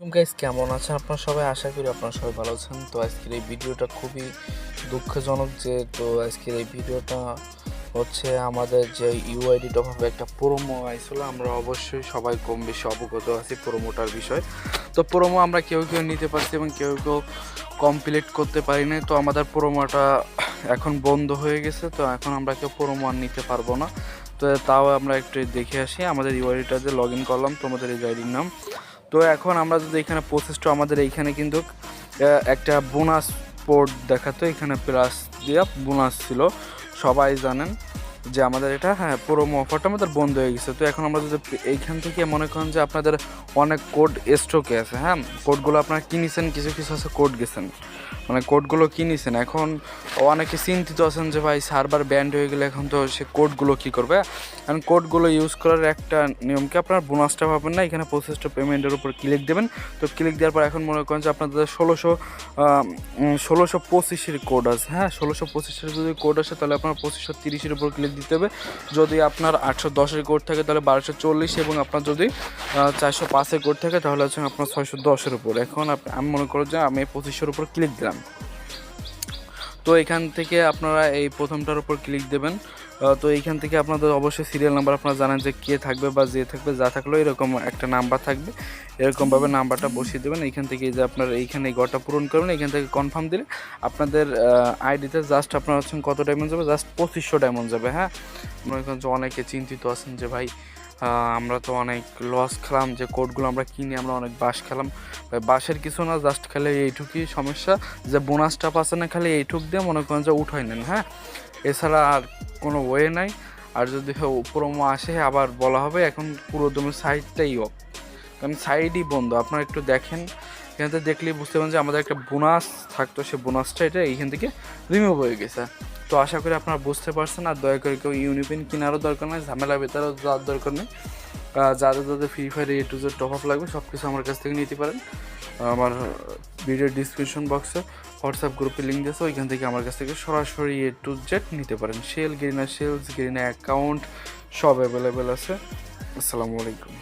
Guys কেমন আছেন আপনারা সবাই? আশা করি আপনারা সবাই ভালো আছেন। তো আজকের এই ভিডিওটা খুবই দুঃখজনক যে আজকের এই ভিডিওটা হচ্ছে আমাদের যে ইউআইডি টপআপে একটা প্রোমো আইছিল। আমরা অবশ্যই সবাই কম বেশি অবগত আছি প্রোমোটার বিষয়। তো প্রোমো আমরা কেউ নিতে পারছি এবং কেউ কমপ্লিট করতে পারি না। তো আমাদের প্রোমোটা এখন বন্ধ হয়ে গেছে। তো এখন আমরা কেউ প্রোমো আর নিতে পারবো না। তো তাও আমরা একটু দেখে আসি। আমাদের ইউআইডিটা যে লগ ইন করলাম, তো আমাদের ইউআইডির নাম। তো এখন আমরা যদি এখানে প্রসেসটা আমাদের এইখানে কিন্তু একটা বোনাস পোর্ট দেখাতো, এখানে প্লাস দিয়ে বোনাস ছিল। সবাই জানেন যে আমাদের এটা প্রোমো অফারটা আমাদের বন্ধ হয়ে গেছে। তো এখন আমরা যদি এইখান থেকে মনে করেন যে আপনাদের অনেক কোড স্টকে আছে, কোডগুলো আপনারা কিনেছেন, কিছু আছে কোড গেছেন, মানে কোডগুলো কিনেছেন। এখন অনেকে চিন্তিত আছেন যে ভাই সার্ভার ব্যান্ড হয়ে গেলে এখন তো সে কোডগুলো কী করবে। কারণ কোডগুলো ইউজ করার একটা নিয়মকে আপনার বোনাসটা পাবেন না, এখানে প্রসেসটা পেমেন্টের উপর ক্লিক দেবেন। তো ক্লিক দেওয়ার পর এখন মনে করেন যে আপনাদের 1625 কোড আছে, 1625 যদি কোড আসে তাহলে আপনার 2530 উপর ক্লিক দিতে হবে। যদি আপনার 810 কোড থাকে তাহলে 1240, এবং আপনার যদি 405 কোড থাকে তাহলে হচ্ছে আপনার 610 উপর। এখন আমি মনে করি যে আমি 2500 উপর ক্লিক দিলাম। তো এখান থেকে আপনারা এই প্রথমটার উপর ক্লিক দেবেন। তো এইখান থেকে আপনাদের অবশ্যই সিরিয়াল নাম্বার আপনারা জানেন যে কে থাকবে বা যে থাকবে, যা থাকলেও এরকম একটা নাম্বার থাকবে, এরকমভাবে নাম্বারটা বসিয়ে দেবেন। এইখান থেকে যে আপনার এইখানে এই ঘরটা পূরণ করবেন, এইখান থেকে কনফার্ম দিলে আপনাদের আইডিতে জাস্ট আপনার হচ্ছেন কত ডায়মন্ড যাবে, জাস্ট 2500 ডায়মন্ড যাবে। মনে করেন যে অনেকে চিন্তিত আছেন যে ভাই আমরা তো অনেক লস খেলাম, যে কোডগুলো আমরা কিনে আমরা অনেক বাস খেলাম। বাসের কিছু না, জাস্ট খালি এইটুকুই সমস্যা যে বোনাসটা পাচ্ছে না, খালি এইটুক দিয়ে মনে করেন যে উঠাই নেন। এছাড়া আর কোনো ওয়ে নাই। আর যদি প্রোমো আসে আবার বলা হবে এখন পুরো দমে সাইডটাই অফ, কারণ সাইডই বন্ধ। আপনারা একটু দেখেন, এখান থেকে দেখলেই বুঝতে পারেন যে আমাদের একটা বোনাস থাকতো, সেই বোনাসটা এটা এইখান থেকে রিমুভ হয়ে গেছে। তো আশা করি আপনারা বুঝতে পারছেন। আর দয়া করে কেউ ইউনিপিন কেনারও দরকার নেই, ঝামেলা ভেতরেও যাওয়ার দরকার নেই। যাদের free fire A to Z top up লাগবে সব কিছু আমার কাছ থেকে নিতে পারেন। আমার ভিডিওর ডিসক্রিপশন বক্সে হোয়াটসঅ্যাপ গ্রুপে লিঙ্ক দিয়েছে, ওইখান থেকে আমার কাছ থেকে সরাসরি A to Z নিতে পারেন। সেলস গেরিনা অ্যাকাউন্ট সব অ্যাভেলেবেল আছে। আসসালামু আলাইকুম।